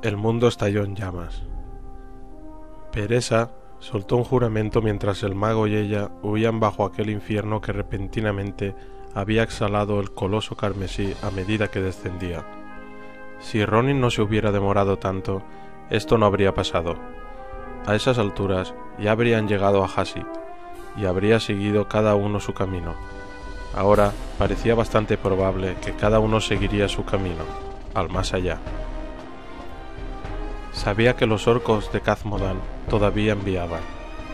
el mundo estalló en llamas. Peresa soltó un juramento mientras el mago y ella huían bajo aquel infierno que repentinamente había exhalado el coloso carmesí a medida que descendía. Si Ronin no se hubiera demorado tanto, esto no habría pasado. A esas alturas ya habrían llegado a Hasi, y habría seguido cada uno su camino. Ahora parecía bastante probable que cada uno seguiría su camino, al más allá. Sabía que los orcos de Khazmodan todavía enviaban,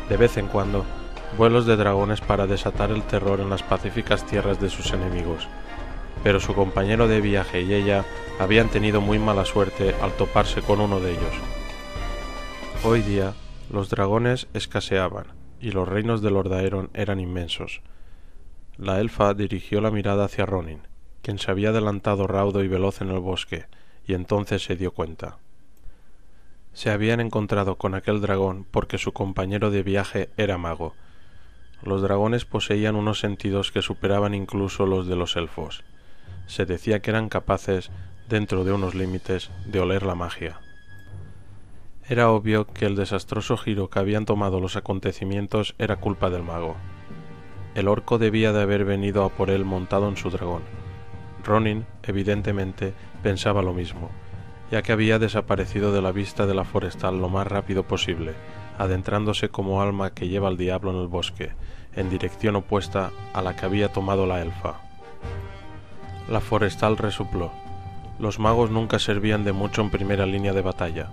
de vez en cuando, vuelos de dragones para desatar el terror en las pacíficas tierras de sus enemigos, pero su compañero de viaje y ella habían tenido muy mala suerte al toparse con uno de ellos. Hoy día, los dragones escaseaban, y los reinos de Lordaeron eran inmensos. La elfa dirigió la mirada hacia Ronin, quien se había adelantado raudo y veloz en el bosque, y entonces se dio cuenta. Se habían encontrado con aquel dragón porque su compañero de viaje era mago. Los dragones poseían unos sentidos que superaban incluso los de los elfos. Se decía que eran capaces, dentro de unos límites, de oler la magia. Era obvio que el desastroso giro que habían tomado los acontecimientos era culpa del mago. El orco debía de haber venido a por él montado en su dragón. Ronin, evidentemente, pensaba lo mismo, ya que había desaparecido de la vista de la forestal lo más rápido posible, adentrándose como alma que lleva al diablo en el bosque, en dirección opuesta a la que había tomado la elfa. La forestal resopló. Los magos nunca servían de mucho en primera línea de batalla.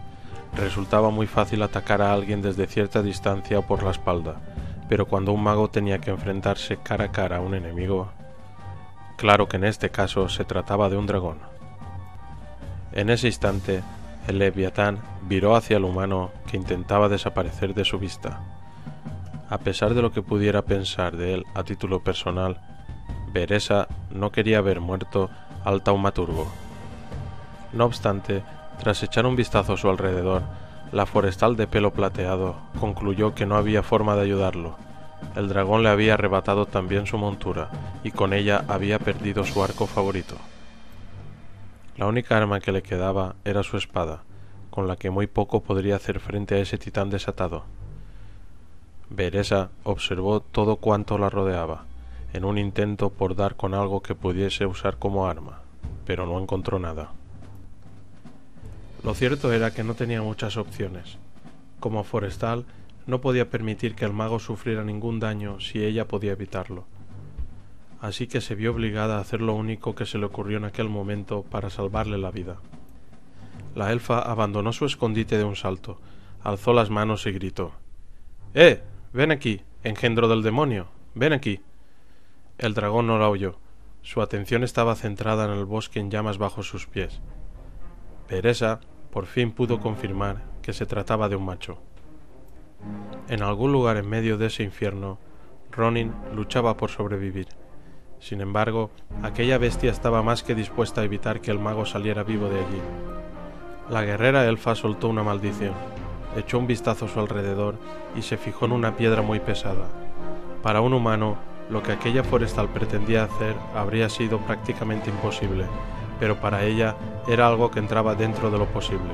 Resultaba muy fácil atacar a alguien desde cierta distancia o por la espalda, pero cuando un mago tenía que enfrentarse cara a cara a un enemigo... Claro que en este caso se trataba de un dragón. En ese instante, el leviatán viró hacia el humano que intentaba desaparecer de su vista. A pesar de lo que pudiera pensar de él a título personal, Beresa no quería ver muerto al taumaturgo. No obstante, tras echar un vistazo a su alrededor, la forestal de pelo plateado concluyó que no había forma de ayudarlo. El dragón le había arrebatado también su montura, y con ella había perdido su arco favorito. La única arma que le quedaba era su espada, con la que muy poco podría hacer frente a ese titán desatado. Beresa observó todo cuanto la rodeaba, en un intento por dar con algo que pudiese usar como arma, pero no encontró nada. Lo cierto era que no tenía muchas opciones. Como forestal, no podía permitir que el mago sufriera ningún daño si ella podía evitarlo. Así que se vio obligada a hacer lo único que se le ocurrió en aquel momento para salvarle la vida. La elfa abandonó su escondite de un salto, alzó las manos y gritó: ¡Eh! ¡Ven aquí, engendro del demonio! ¡Ven aquí! El dragón no la oyó. Su atención estaba centrada en el bosque en llamas bajo sus pies. Beresa por fin pudo confirmar que se trataba de un macho. En algún lugar en medio de ese infierno, Ronin luchaba por sobrevivir. Sin embargo, aquella bestia estaba más que dispuesta a evitar que el mago saliera vivo de allí. La guerrera elfa soltó una maldición, echó un vistazo a su alrededor y se fijó en una piedra muy pesada. Para un humano, lo que aquella forestal pretendía hacer habría sido prácticamente imposible, pero para ella era algo que entraba dentro de lo posible.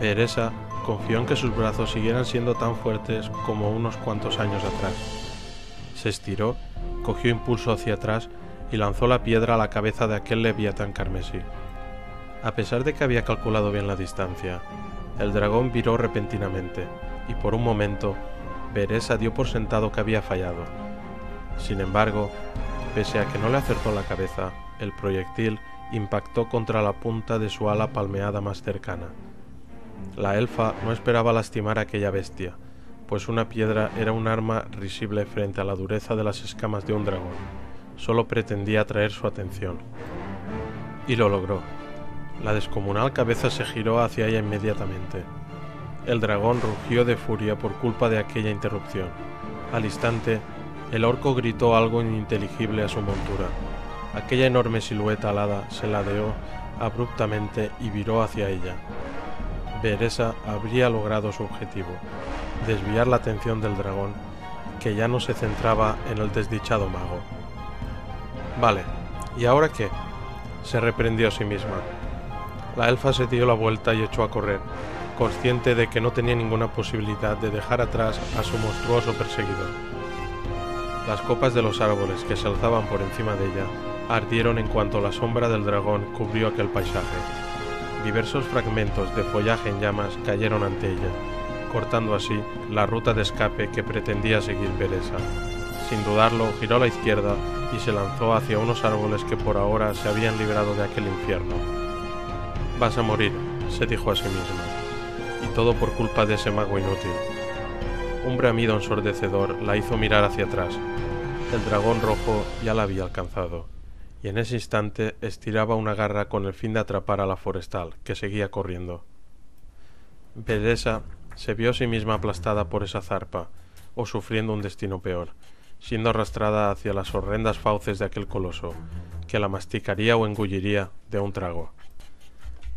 Beresa confió en que sus brazos siguieran siendo tan fuertes como unos cuantos años atrás. Se estiró, cogió impulso hacia atrás y lanzó la piedra a la cabeza de aquel leviatán carmesí. A pesar de que había calculado bien la distancia, el dragón viró repentinamente, y por un momento, Beresa dio por sentado que había fallado. Sin embargo, pese a que no le acertó la cabeza, el proyectil impactó contra la punta de su ala palmeada más cercana. La elfa no esperaba lastimar a aquella bestia, pues una piedra era un arma risible frente a la dureza de las escamas de un dragón. Solo pretendía atraer su atención. Y lo logró. La descomunal cabeza se giró hacia ella inmediatamente. El dragón rugió de furia por culpa de aquella interrupción. Al instante, el orco gritó algo ininteligible a su montura. Aquella enorme silueta alada se ladeó abruptamente y viró hacia ella. Beresa habría logrado su objetivo, desviar la atención del dragón, que ya no se centraba en el desdichado mago. Vale, ¿y ahora qué? Se reprendió a sí misma. La elfa se dio la vuelta y echó a correr, consciente de que no tenía ninguna posibilidad de dejar atrás a su monstruoso perseguidor. Las copas de los árboles que se alzaban por encima de ella ardieron en cuanto la sombra del dragón cubrió aquel paisaje. Diversos fragmentos de follaje en llamas cayeron ante ella, cortando así la ruta de escape que pretendía seguir Beresa. Sin dudarlo, giró a la izquierda y se lanzó hacia unos árboles que por ahora se habían librado de aquel infierno. «Vas a morir», se dijo a sí misma, y todo por culpa de ese mago inútil. Un bramido ensordecedor la hizo mirar hacia atrás. El dragón rojo ya la había alcanzado, y en ese instante estiraba una garra con el fin de atrapar a la forestal, que seguía corriendo. Beresa se vio a sí misma aplastada por esa zarpa, o sufriendo un destino peor, siendo arrastrada hacia las horrendas fauces de aquel coloso, que la masticaría o engulliría de un trago.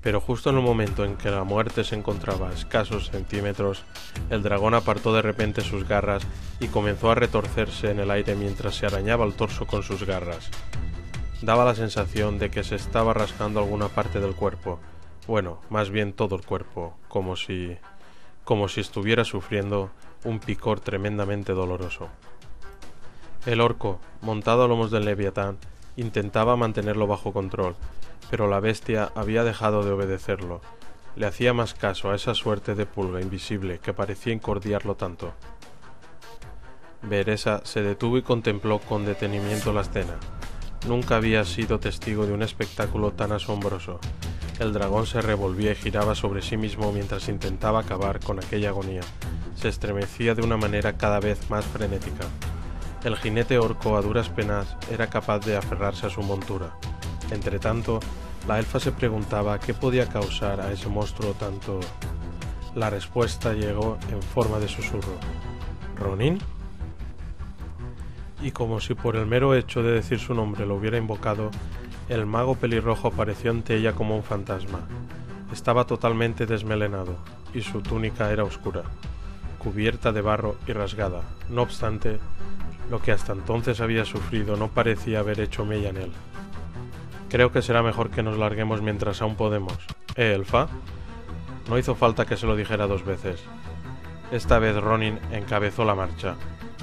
Pero justo en el momento en que la muerte se encontraba a escasos centímetros, el dragón apartó de repente sus garras y comenzó a retorcerse en el aire mientras se arañaba el torso con sus garras. Daba la sensación de que se estaba rascando alguna parte del cuerpo, bueno, más bien todo el cuerpo, como si estuviera sufriendo un picor tremendamente doloroso. El orco, montado a lomos del leviatán, intentaba mantenerlo bajo control, pero la bestia había dejado de obedecerlo. Le hacía más caso a esa suerte de pulga invisible que parecía incordiarlo tanto. Beresa se detuvo y contempló con detenimiento la escena. Nunca había sido testigo de un espectáculo tan asombroso. El dragón se revolvía y giraba sobre sí mismo mientras intentaba acabar con aquella agonía. Se estremecía de una manera cada vez más frenética. El jinete orco a duras penas era capaz de aferrarse a su montura. Entretanto, la elfa se preguntaba qué podía causar a ese monstruo tanto. La respuesta llegó en forma de susurro. ¿Ronin? Y como si por el mero hecho de decir su nombre lo hubiera invocado, el mago pelirrojo apareció ante ella como un fantasma. Estaba totalmente desmelenado, y su túnica era oscura, cubierta de barro y rasgada. No obstante, lo que hasta entonces había sufrido no parecía haber hecho mella en él. «Creo que será mejor que nos larguemos mientras aún podemos. Elfa?» No hizo falta que se lo dijera dos veces. Esta vez Ronin encabezó la marcha,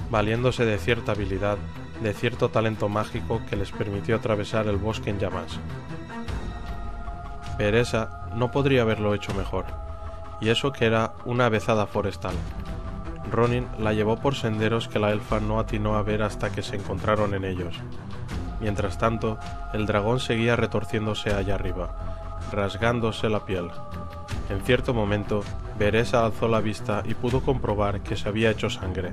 valiéndose de cierta habilidad, de cierto talento mágico que les permitió atravesar el bosque en llamas. Beresa no podría haberlo hecho mejor, y eso que era una avezada forestal. Ronin la llevó por senderos que la elfa no atinó a ver hasta que se encontraron en ellos. Mientras tanto, el dragón seguía retorciéndose allá arriba, rasgándose la piel. En cierto momento, Beresa alzó la vista y pudo comprobar que se había hecho sangre,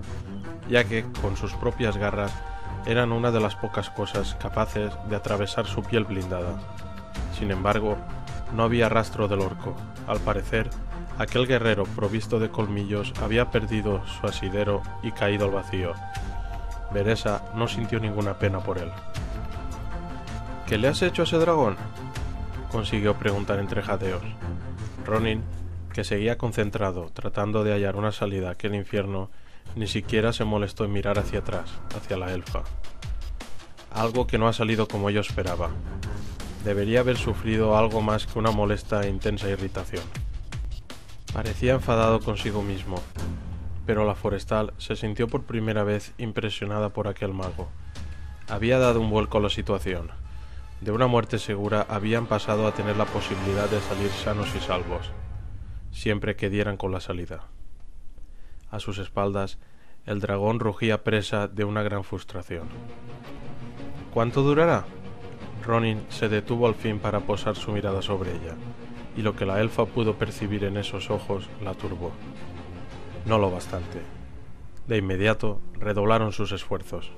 ya que, con sus propias garras, eran una de las pocas cosas capaces de atravesar su piel blindada. Sin embargo, no había rastro del orco. Al parecer, aquel guerrero provisto de colmillos había perdido su asidero y caído al vacío. Beresa no sintió ninguna pena por él. «¿Qué le has hecho a ese dragón?», consiguió preguntar entre jadeos. Ronin, que seguía concentrado tratando de hallar una salida a aquel infierno, ni siquiera se molestó en mirar hacia atrás, hacia la elfa. Algo que no ha salido como yo esperaba. Debería haber sufrido algo más que una molesta e intensa irritación. Parecía enfadado consigo mismo, pero la forestal se sintió por primera vez impresionada por aquel mago. Había dado un vuelco a la situación. De una muerte segura habían pasado a tener la posibilidad de salir sanos y salvos, siempre que dieran con la salida. A sus espaldas, el dragón rugía presa de una gran frustración. «¿Cuánto durará?». Ronin se detuvo al fin para posar su mirada sobre ella, y lo que la elfa pudo percibir en esos ojos la turbó. No lo bastante. De inmediato redoblaron sus esfuerzos.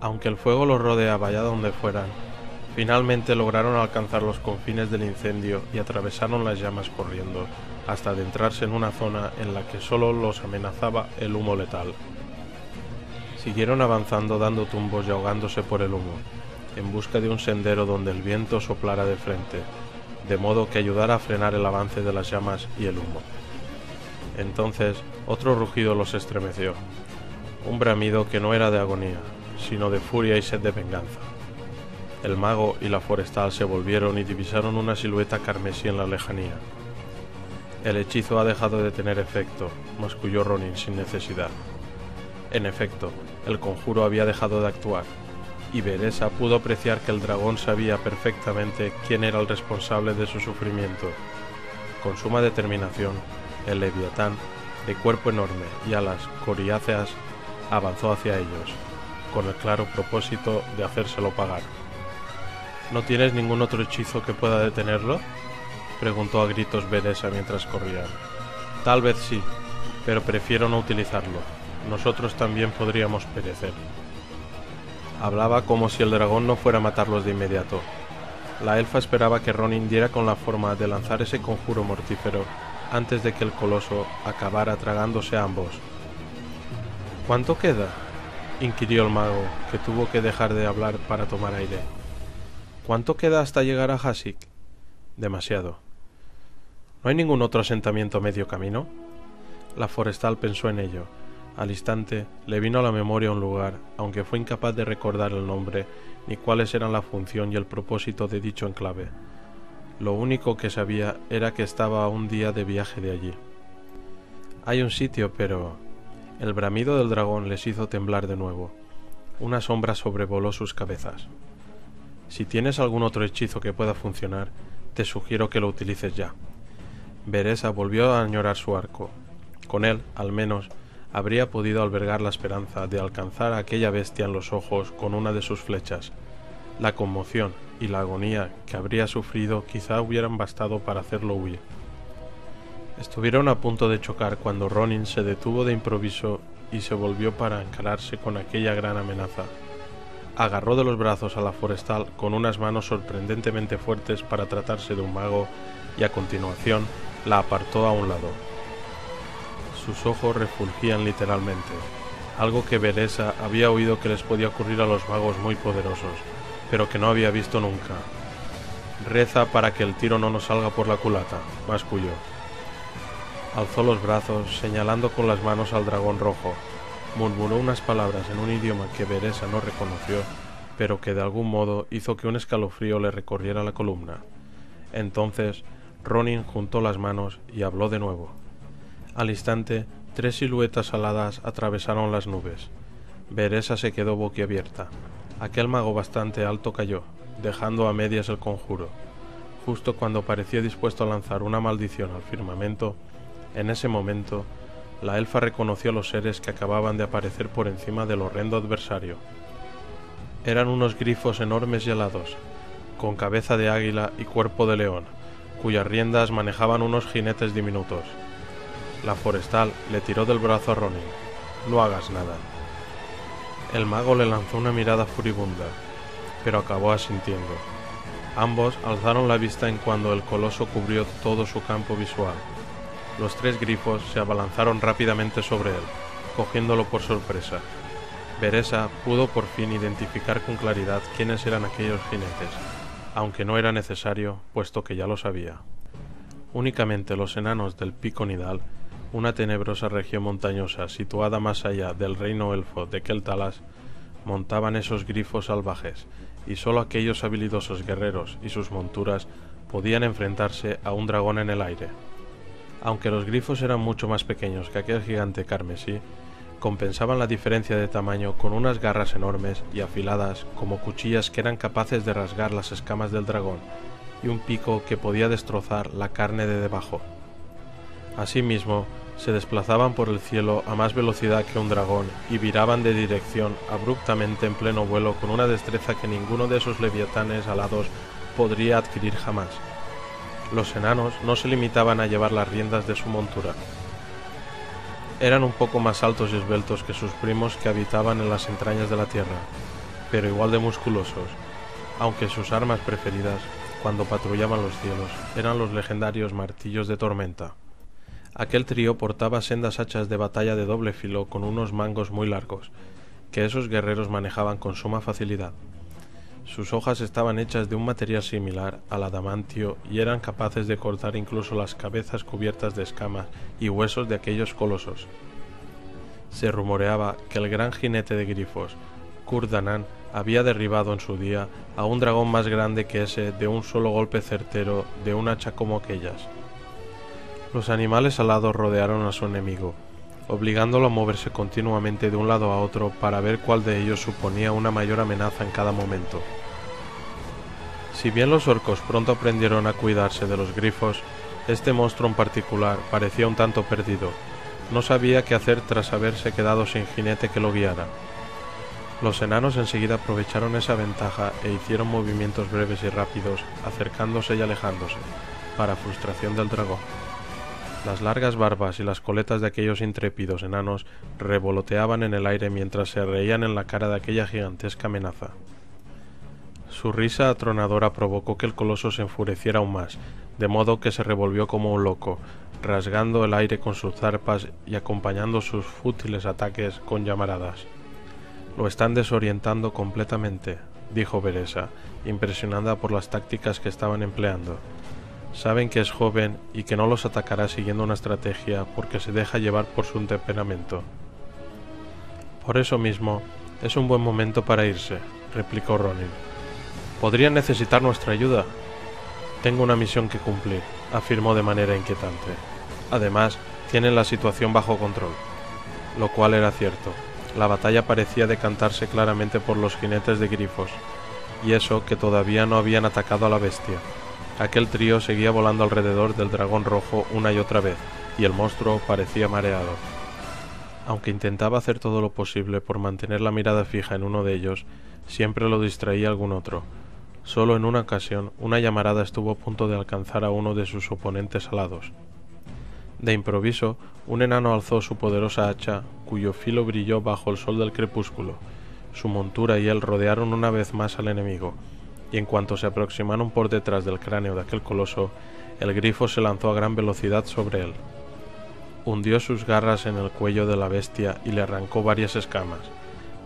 Aunque el fuego los rodeaba allá donde fueran, finalmente lograron alcanzar los confines del incendio y atravesaron las llamas corriendo, hasta adentrarse en una zona en la que solo los amenazaba el humo letal. Siguieron avanzando dando tumbos y ahogándose por el humo, en busca de un sendero donde el viento soplara de frente, de modo que ayudara a frenar el avance de las llamas y el humo. Entonces, otro rugido los estremeció, un bramido que no era de agonía, sino de furia y sed de venganza. El mago y la forestal se volvieron y divisaron una silueta carmesí en la lejanía. El hechizo ha dejado de tener efecto, masculló Ronin sin necesidad. En efecto, el conjuro había dejado de actuar, y Beresa pudo apreciar que el dragón sabía perfectamente quién era el responsable de su sufrimiento. Con suma determinación, el leviatán, de cuerpo enorme y alas coriáceas, avanzó hacia ellos, con el claro propósito de hacérselo pagar. ¿No tienes ningún otro hechizo que pueda detenerlo?, preguntó a gritos Beresa mientras corrían. Tal vez sí, pero prefiero no utilizarlo. Nosotros también podríamos perecer. Hablaba como si el dragón no fuera a matarlos de inmediato. La elfa esperaba que Ronin diera con la forma de lanzar ese conjuro mortífero antes de que el coloso acabara tragándose a ambos. ¿Cuánto queda?, inquirió el mago, que tuvo que dejar de hablar para tomar aire. ¿Cuánto queda hasta llegar a Hasik? Demasiado. ¿No hay ningún otro asentamiento a medio camino? La forestal pensó en ello. Al instante le vino a la memoria un lugar, aunque fue incapaz de recordar el nombre ni cuáles eran la función y el propósito de dicho enclave. Lo único que sabía era que estaba a un día de viaje de allí. Hay un sitio, pero... El bramido del dragón les hizo temblar de nuevo. Una sombra sobrevoló sus cabezas. Si tienes algún otro hechizo que pueda funcionar, te sugiero que lo utilices ya. Beresa volvió a añorar su arco. Con él, al menos, habría podido albergar la esperanza de alcanzar a aquella bestia en los ojos con una de sus flechas. La conmoción y la agonía que habría sufrido quizá hubieran bastado para hacerlo huir. Estuvieron a punto de chocar cuando Ronin se detuvo de improviso y se volvió para encararse con aquella gran amenaza. Agarró de los brazos a la forestal con unas manos sorprendentemente fuertes para tratarse de un mago y a continuación la apartó a un lado. Sus ojos refulgían literalmente, algo que Beresa había oído que les podía ocurrir a los magos muy poderosos, pero que no había visto nunca. Reza para que el tiro no nos salga por la culata, masculló. Alzó los brazos, señalando con las manos al dragón rojo. Murmuró unas palabras en un idioma que Beresa no reconoció, pero que de algún modo hizo que un escalofrío le recorriera la columna. Entonces, Ronin juntó las manos y habló de nuevo. Al instante, 3 siluetas aladas atravesaron las nubes. Beresa se quedó boquiabierta. Aquel mago bastante alto cayó, dejando a medias el conjuro. Justo cuando parecía dispuesto a lanzar una maldición al firmamento, en ese momento, la elfa reconoció a los seres que acababan de aparecer por encima del horrendo adversario. Eran unos grifos enormes y alados, con cabeza de águila y cuerpo de león, cuyas riendas manejaban unos jinetes diminutos. La forestal le tiró del brazo a Ronin. «No hagas nada». El mago le lanzó una mirada furibunda, pero acabó asintiendo. Ambos alzaron la vista en cuando el coloso cubrió todo su campo visual. Los 3 grifos se abalanzaron rápidamente sobre él, cogiéndolo por sorpresa. Beresa pudo por fin identificar con claridad quiénes eran aquellos jinetes, aunque no era necesario, puesto que ya lo sabía. Únicamente los enanos del Pico Nidal, una tenebrosa región montañosa situada más allá del reino elfo de Keltalas, montaban esos grifos salvajes, y sólo aquellos habilidosos guerreros y sus monturas podían enfrentarse a un dragón en el aire. Aunque los grifos eran mucho más pequeños que aquel gigante carmesí, compensaban la diferencia de tamaño con unas garras enormes y afiladas como cuchillas que eran capaces de rasgar las escamas del dragón, y un pico que podía destrozar la carne de debajo. Asimismo, se desplazaban por el cielo a más velocidad que un dragón y viraban de dirección abruptamente en pleno vuelo con una destreza que ninguno de esos leviatanes alados podría adquirir jamás. Los enanos no se limitaban a llevar las riendas de su montura. Eran un poco más altos y esbeltos que sus primos que habitaban en las entrañas de la tierra, pero igual de musculosos, aunque sus armas preferidas, cuando patrullaban los cielos, eran los legendarios martillos de tormenta. Aquel trío portaba sendas hachas de batalla de doble filo con unos mangos muy largos, que esos guerreros manejaban con suma facilidad. Sus hojas estaban hechas de un material similar al adamantio y eran capaces de cortar incluso las cabezas cubiertas de escamas y huesos de aquellos colosos. Se rumoreaba que el gran jinete de grifos, Kurdanan, había derribado en su día a un dragón más grande que ese de un solo golpe certero de un hacha como aquellas. Los animales alados rodearon a su enemigo, obligándolo a moverse continuamente de un lado a otro para ver cuál de ellos suponía una mayor amenaza en cada momento. Si bien los orcos pronto aprendieron a cuidarse de los grifos, este monstruo en particular parecía un tanto perdido. No sabía qué hacer tras haberse quedado sin jinete que lo guiara. Los enanos enseguida aprovecharon esa ventaja e hicieron movimientos breves y rápidos, acercándose y alejándose, para frustración del dragón. Las largas barbas y las coletas de aquellos intrépidos enanos revoloteaban en el aire mientras se reían en la cara de aquella gigantesca amenaza. Su risa atronadora provocó que el coloso se enfureciera aún más, de modo que se revolvió como un loco, rasgando el aire con sus zarpas y acompañando sus fútiles ataques con llamaradas. «Lo están desorientando completamente», dijo Beresa, impresionada por las tácticas que estaban empleando. «Saben que es joven y que no los atacará siguiendo una estrategia porque se deja llevar por su temperamento». «Por eso mismo, es un buen momento para irse», replicó Ronin. «Podrían necesitar nuestra ayuda». «Tengo una misión que cumplir», afirmó de manera inquietante. Además, tienen la situación bajo control. Lo cual era cierto. La batalla parecía decantarse claramente por los jinetes de grifos, y eso que todavía no habían atacado a la bestia. Aquel trío seguía volando alrededor del dragón rojo una y otra vez, y el monstruo parecía mareado. Aunque intentaba hacer todo lo posible por mantener la mirada fija en uno de ellos, siempre lo distraía algún otro. Solo en una ocasión, una llamarada estuvo a punto de alcanzar a uno de sus oponentes alados. De improviso, un enano alzó su poderosa hacha, cuyo filo brilló bajo el sol del crepúsculo. Su montura y él rodearon una vez más al enemigo, y en cuanto se aproximaron por detrás del cráneo de aquel coloso, el grifo se lanzó a gran velocidad sobre él. Hundió sus garras en el cuello de la bestia y le arrancó varias escamas.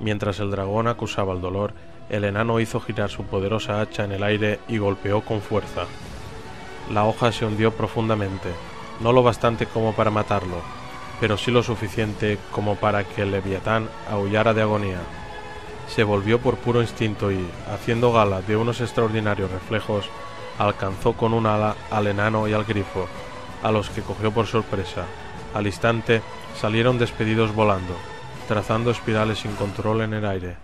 Mientras el dragón acusaba el dolor, el enano hizo girar su poderosa hacha en el aire y golpeó con fuerza. La hoja se hundió profundamente, no lo bastante como para matarlo, pero sí lo suficiente como para que el leviatán aullara de agonía. Se volvió por puro instinto y, haciendo gala de unos extraordinarios reflejos, alcanzó con un ala al enano y al grifo, a los que cogió por sorpresa. Al instante salieron despedidos volando, trazando espirales sin control en el aire.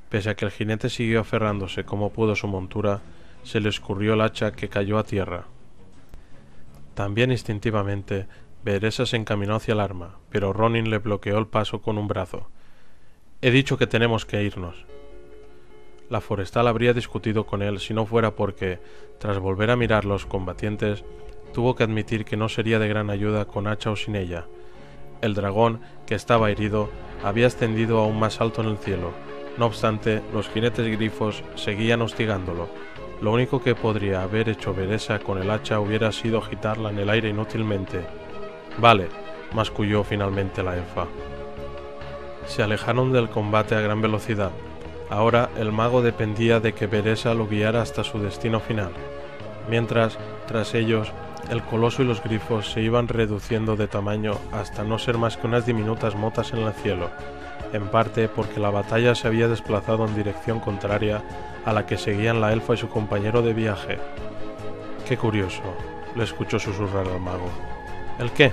Pese a que el jinete siguió aferrándose como pudo su montura, se le escurrió el hacha que cayó a tierra. También instintivamente, Beresa se encaminó hacia el arma, pero Ronin le bloqueó el paso con un brazo. «He dicho que tenemos que irnos». La forestal habría discutido con él si no fuera porque, tras volver a mirar los combatientes, tuvo que admitir que no sería de gran ayuda con hacha o sin ella. El dragón, que estaba herido, había ascendido aún más alto en el cielo. No obstante, los jinetes grifos seguían hostigándolo. Lo único que podría haber hecho Beresa con el hacha hubiera sido agitarla en el aire inútilmente. «Vale», masculló finalmente la elfa. Se alejaron del combate a gran velocidad. Ahora el mago dependía de que Beresa lo guiara hasta su destino final. Mientras, tras ellos, el coloso y los grifos se iban reduciendo de tamaño hasta no ser más que unas diminutas motas en el cielo, en parte porque la batalla se había desplazado en dirección contraria a la que seguían la elfa y su compañero de viaje. «Qué curioso», le escuchó susurrar al mago. «¿El qué?».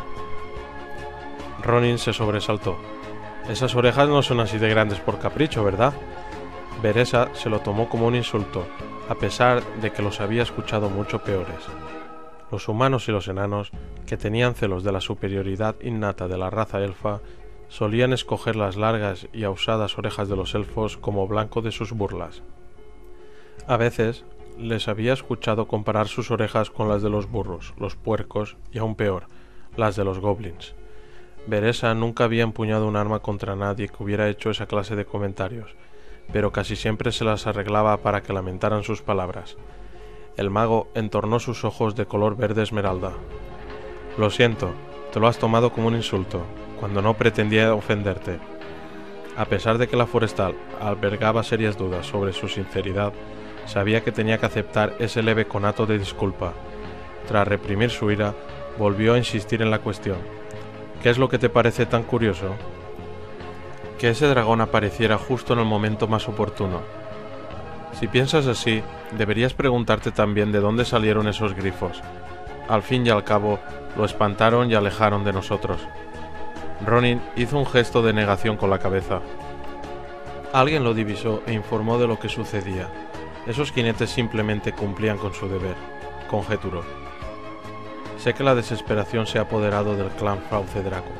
Ronin se sobresaltó. «Esas orejas no son así de grandes por capricho, ¿verdad?». Beresa se lo tomó como un insulto, a pesar de que los había escuchado mucho peores. Los humanos y los enanos, que tenían celos de la superioridad innata de la raza elfa, solían escoger las largas y ausadas orejas de los elfos como blanco de sus burlas. A veces les había escuchado comparar sus orejas con las de los burros, los puercos y, aún peor, las de los goblins. Beresa nunca había empuñado un arma contra nadie que hubiera hecho esa clase de comentarios, pero casi siempre se las arreglaba para que lamentaran sus palabras. El mago entornó sus ojos de color verde esmeralda. «Lo siento, te lo has tomado como un insulto, cuando no pretendía ofenderte». A pesar de que la forestal albergaba serias dudas sobre su sinceridad, sabía que tenía que aceptar ese leve conato de disculpa. Tras reprimir su ira, volvió a insistir en la cuestión. «¿Qué es lo que te parece tan curioso?». que ese dragón apareciera justo en el momento más oportuno. Si piensas así, deberías preguntarte también de dónde salieron esos grifos. Al fin y al cabo, lo espantaron y alejaron de nosotros. Ronin hizo un gesto de negación con la cabeza. Alguien lo divisó e informó de lo que sucedía. Esos jinetes simplemente cumplían con su deber, conjeturó. Sé que la desesperación se ha apoderado del clan Fauce Draco.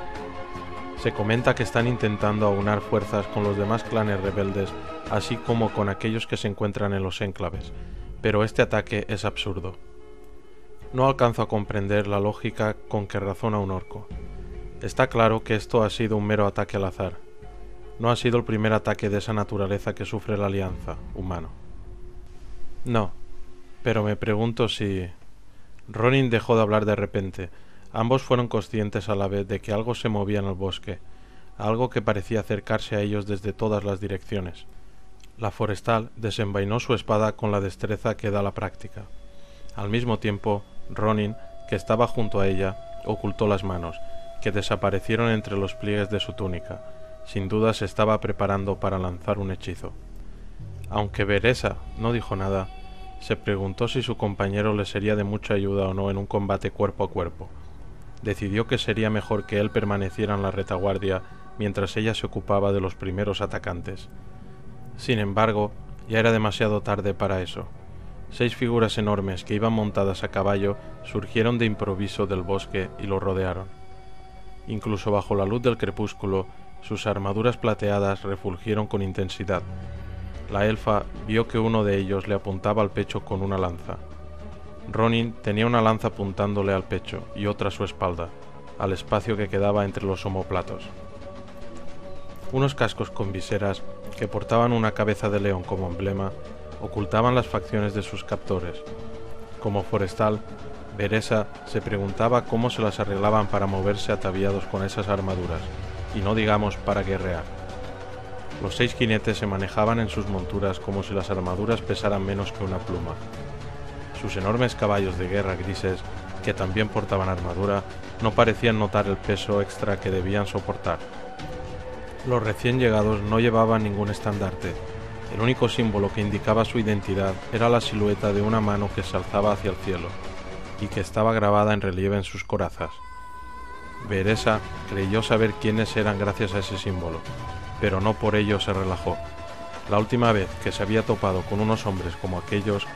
Se comenta que están intentando aunar fuerzas con los demás clanes rebeldes, así como con aquellos que se encuentran en los enclaves, pero este ataque es absurdo. No alcanzo a comprender la lógica con que razona un orco. Está claro que esto ha sido un mero ataque al azar. No ha sido el primer ataque de esa naturaleza que sufre la Alianza, humano. No, pero me pregunto si... Ronin dejó de hablar de repente. Ambos fueron conscientes a la vez de que algo se movía en el bosque, algo que parecía acercarse a ellos desde todas las direcciones. La forestal desenvainó su espada con la destreza que da la práctica. Al mismo tiempo, Ronin, que estaba junto a ella, ocultó las manos, que desaparecieron entre los pliegues de su túnica. Sin duda se estaba preparando para lanzar un hechizo. Aunque Beresa no dijo nada, se preguntó si su compañero le sería de mucha ayuda o no en un combate cuerpo a cuerpo. Decidió que sería mejor que él permaneciera en la retaguardia mientras ella se ocupaba de los primeros atacantes. Sin embargo, ya era demasiado tarde para eso. 6 figuras enormes que iban montadas a caballo surgieron de improviso del bosque y lo rodearon. Incluso bajo la luz del crepúsculo, sus armaduras plateadas refulgieron con intensidad. La elfa vio que uno de ellos le apuntaba al pecho con una lanza. Ronin tenía una lanza apuntándole al pecho y otra a su espalda, al espacio que quedaba entre los omóplatos. Unos cascos con viseras, que portaban una cabeza de león como emblema, ocultaban las facciones de sus captores. Como forestal, Beresa se preguntaba cómo se las arreglaban para moverse ataviados con esas armaduras, y no digamos para guerrear. Los 6 jinetes se manejaban en sus monturas como si las armaduras pesaran menos que una pluma. Sus enormes caballos de guerra grises, que también portaban armadura, no parecían notar el peso extra que debían soportar. Los recién llegados no llevaban ningún estandarte. El único símbolo que indicaba su identidad era la silueta de una mano que se alzaba hacia el cielo, y que estaba grabada en relieve en sus corazas. Beresa creyó saber quiénes eran gracias a ese símbolo, pero no por ello se relajó. La última vez que se había topado con unos hombres como aquellos,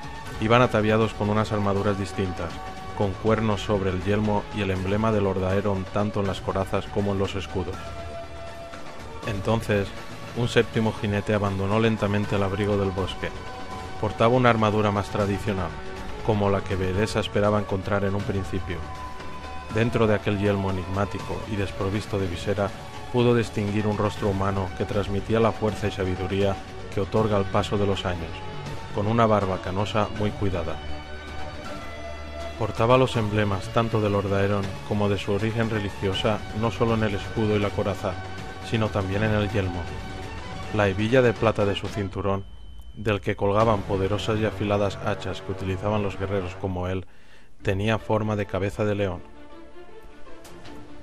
iban ataviados con unas armaduras distintas, con cuernos sobre el yelmo y el emblema de Lord Aeron tanto en las corazas como en los escudos. Entonces, un 7º jinete abandonó lentamente el abrigo del bosque. Portaba una armadura más tradicional, como la que Beresa esperaba encontrar en un principio. Dentro de aquel yelmo enigmático y desprovisto de visera, pudo distinguir un rostro humano que transmitía la fuerza y sabiduría que otorga el paso de los años, con una barba canosa muy cuidada. Portaba los emblemas tanto de Lord Aeron como de su origen religiosa no solo en el escudo y la coraza, sino también en el yelmo. La hebilla de plata de su cinturón, del que colgaban poderosas y afiladas hachas que utilizaban los guerreros como él, tenía forma de cabeza de león.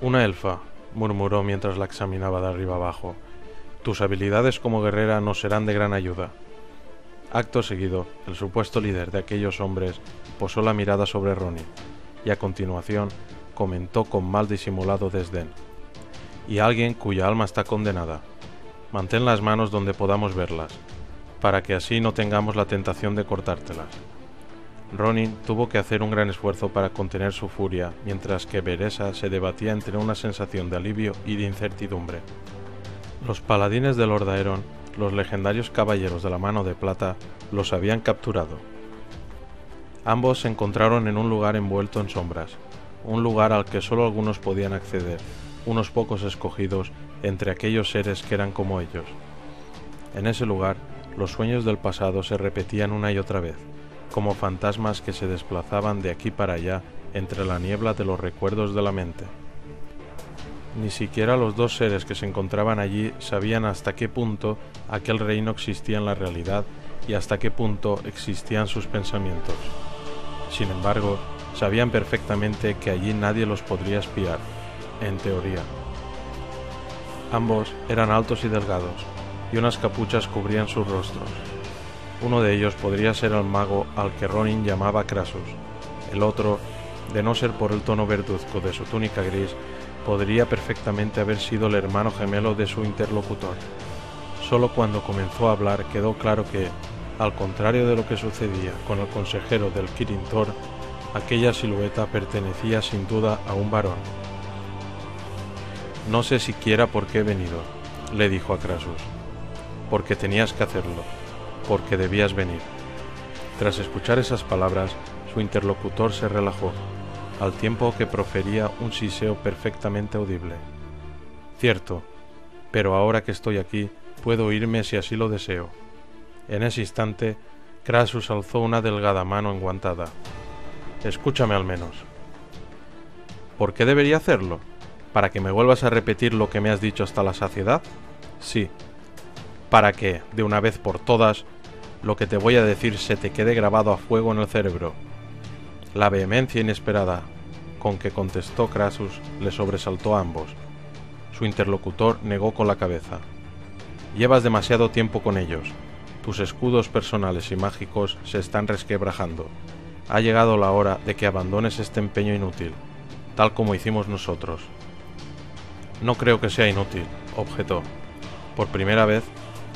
«Una elfa», murmuró mientras la examinaba de arriba abajo. «Tus habilidades como guerrera nos serán de gran ayuda». Acto seguido, el supuesto líder de aquellos hombres posó la mirada sobre Ronin, y a continuación comentó con mal disimulado desdén. «Y alguien cuya alma está condenada. Mantén las manos donde podamos verlas, para que así no tengamos la tentación de cortártelas». Ronin tuvo que hacer un gran esfuerzo para contener su furia, mientras que Beresa se debatía entre una sensación de alivio y de incertidumbre. Los paladines de Lord Aeron, los legendarios caballeros de la mano de plata, los habían capturado. Ambos se encontraron en un lugar envuelto en sombras, un lugar al que solo algunos podían acceder, unos pocos escogidos entre aquellos seres que eran como ellos. En ese lugar, los sueños del pasado se repetían una y otra vez, como fantasmas que se desplazaban de aquí para allá entre la niebla de los recuerdos de la mente. Ni siquiera los 2 seres que se encontraban allí sabían hasta qué punto aquel reino existía en la realidad y hasta qué punto existían sus pensamientos. Sin embargo, sabían perfectamente que allí nadie los podría espiar, en teoría. Ambos eran altos y delgados, y unas capuchas cubrían sus rostros. Uno de ellos podría ser el mago al que Ronin llamaba Krasus. El otro, de no ser por el tono verduzco de su túnica gris, podría perfectamente haber sido el hermano gemelo de su interlocutor. Solo cuando comenzó a hablar quedó claro que, al contrario de lo que sucedía con el consejero del Kirin Tor, aquella silueta pertenecía sin duda a un varón. «No sé siquiera por qué he venido», le dijo a Krasus. «Porque tenías que hacerlo, porque debías venir». Tras escuchar esas palabras, su interlocutor se relajó, al tiempo que profería un siseo perfectamente audible. «Cierto, pero ahora que estoy aquí, puedo irme si así lo deseo». En ese instante, Krasus alzó una delgada mano enguantada. «Escúchame al menos». «¿Por qué debería hacerlo? ¿Para que me vuelvas a repetir lo que me has dicho hasta la saciedad? Sí. Para que, de una vez por todas, lo que te voy a decir se te quede grabado a fuego en el cerebro». La vehemencia inesperada con que contestó Krasus le sobresaltó a ambos. Su interlocutor negó con la cabeza. «Llevas demasiado tiempo con ellos. Tus escudos personales y mágicos se están resquebrajando. Ha llegado la hora de que abandones este empeño inútil, tal como hicimos nosotros». «No creo que sea inútil», objetó. Por primera vez,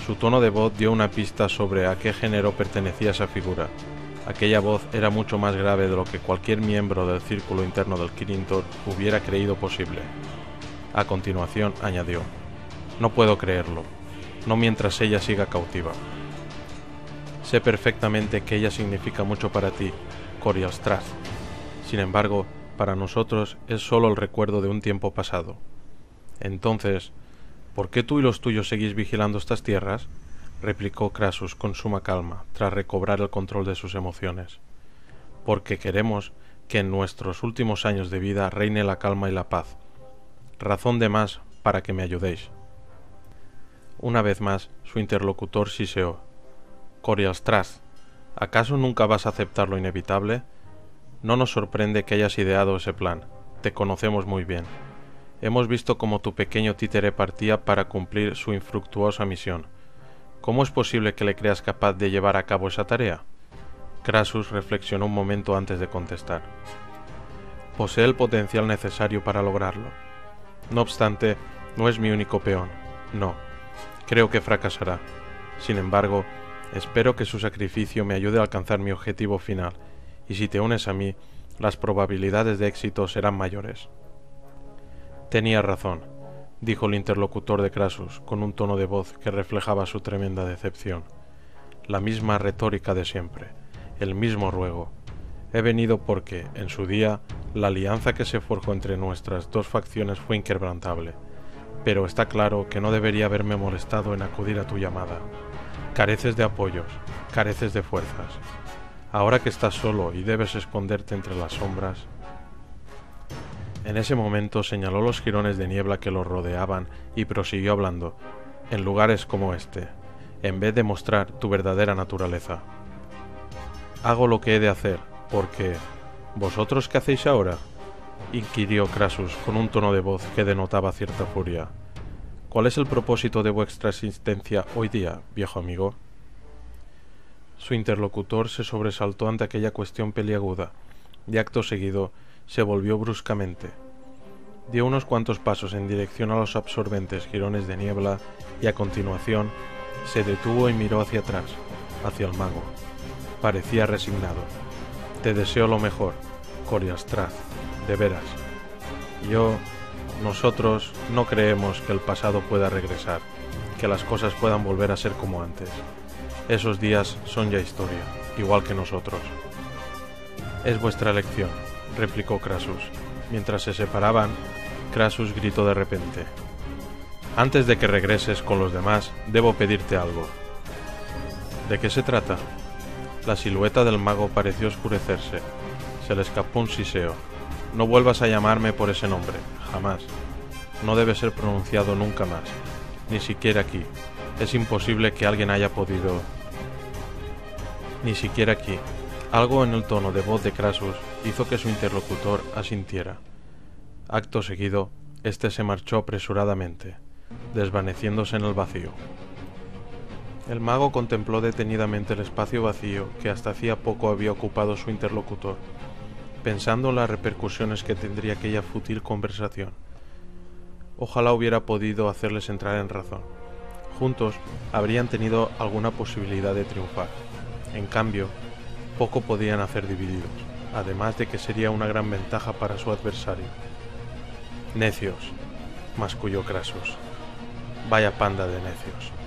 su tono de voz dio una pista sobre a qué género pertenecía esa figura. Aquella voz era mucho más grave de lo que cualquier miembro del círculo interno del Kirin Tor hubiera creído posible. A continuación añadió: «No puedo creerlo, no mientras ella siga cautiva. Sé perfectamente que ella significa mucho para ti, Corial Strath. Sin embargo, para nosotros es solo el recuerdo de un tiempo pasado. Entonces, ¿por qué tú y los tuyos seguís vigilando estas tierras?», replicó Krasus con suma calma, tras recobrar el control de sus emociones. «Porque queremos que en nuestros últimos años de vida reine la calma y la paz. Razón de más para que me ayudéis». Una vez más, su interlocutor siseó. «Corial Strath, ¿acaso nunca vas a aceptar lo inevitable? No nos sorprende que hayas ideado ese plan. Te conocemos muy bien. Hemos visto cómo tu pequeño títere partía para cumplir su infructuosa misión. ¿Cómo es posible que le creas capaz de llevar a cabo esa tarea?». Krasus reflexionó un momento antes de contestar. «Posee el potencial necesario para lograrlo. No obstante, no es mi único peón. No. Creo que fracasará. Sin embargo, espero que su sacrificio me ayude a alcanzar mi objetivo final, y si te unes a mí, las probabilidades de éxito serán mayores». «Tenía razón», dijo el interlocutor de Krasus con un tono de voz que reflejaba su tremenda decepción. «La misma retórica de siempre, el mismo ruego. He venido porque, en su día, la alianza que se forjó entre nuestras dos facciones fue inquebrantable, pero está claro que no debería haberme molestado en acudir a tu llamada. Careces de apoyos, careces de fuerzas. Ahora que estás solo y debes esconderte entre las sombras». En ese momento señaló los jirones de niebla que los rodeaban y prosiguió hablando: «En lugares como este, en vez de mostrar tu verdadera naturaleza. Hago lo que he de hacer, porque... ¿vosotros qué hacéis ahora?», inquirió Krasus con un tono de voz que denotaba cierta furia. «¿Cuál es el propósito de vuestra existencia hoy día, viejo amigo?». Su interlocutor se sobresaltó ante aquella cuestión peliaguda, y acto seguido se volvió bruscamente. Dio unos cuantos pasos en dirección a los absorbentes jirones de niebla y a continuación se detuvo y miró hacia atrás, hacia el mago. Parecía resignado. «Te deseo lo mejor, Corial Strath, de veras. Nosotros no creemos que el pasado pueda regresar, que las cosas puedan volver a ser como antes. Esos días son ya historia, igual que nosotros». «Es vuestra elección», replicó Krasus. Mientras se separaban, Krasus gritó de repente: «Antes de que regreses con los demás, debo pedirte algo». «¿De qué se trata?». La silueta del mago pareció oscurecerse. Se le escapó un siseo. «No vuelvas a llamarme por ese nombre, jamás. No debe ser pronunciado nunca más, ni siquiera aquí. Es imposible que alguien haya podido...». «Ni siquiera aquí». Algo en el tono de voz de Krasus hizo que su interlocutor asintiera. Acto seguido, éste se marchó apresuradamente. desvaneciéndose en el vacío. El mago contempló detenidamente el espacio vacío que hasta hacía poco había ocupado su interlocutor, pensando en las repercusiones que tendría aquella fútil conversación. Ojalá hubiera podido hacerles entrar en razón. Juntos habrían tenido alguna posibilidad de triunfar. En cambio, poco podían hacer divididos, además de que sería una gran ventaja para su adversario. Necios, masculló Crasus. Vaya panda de necios.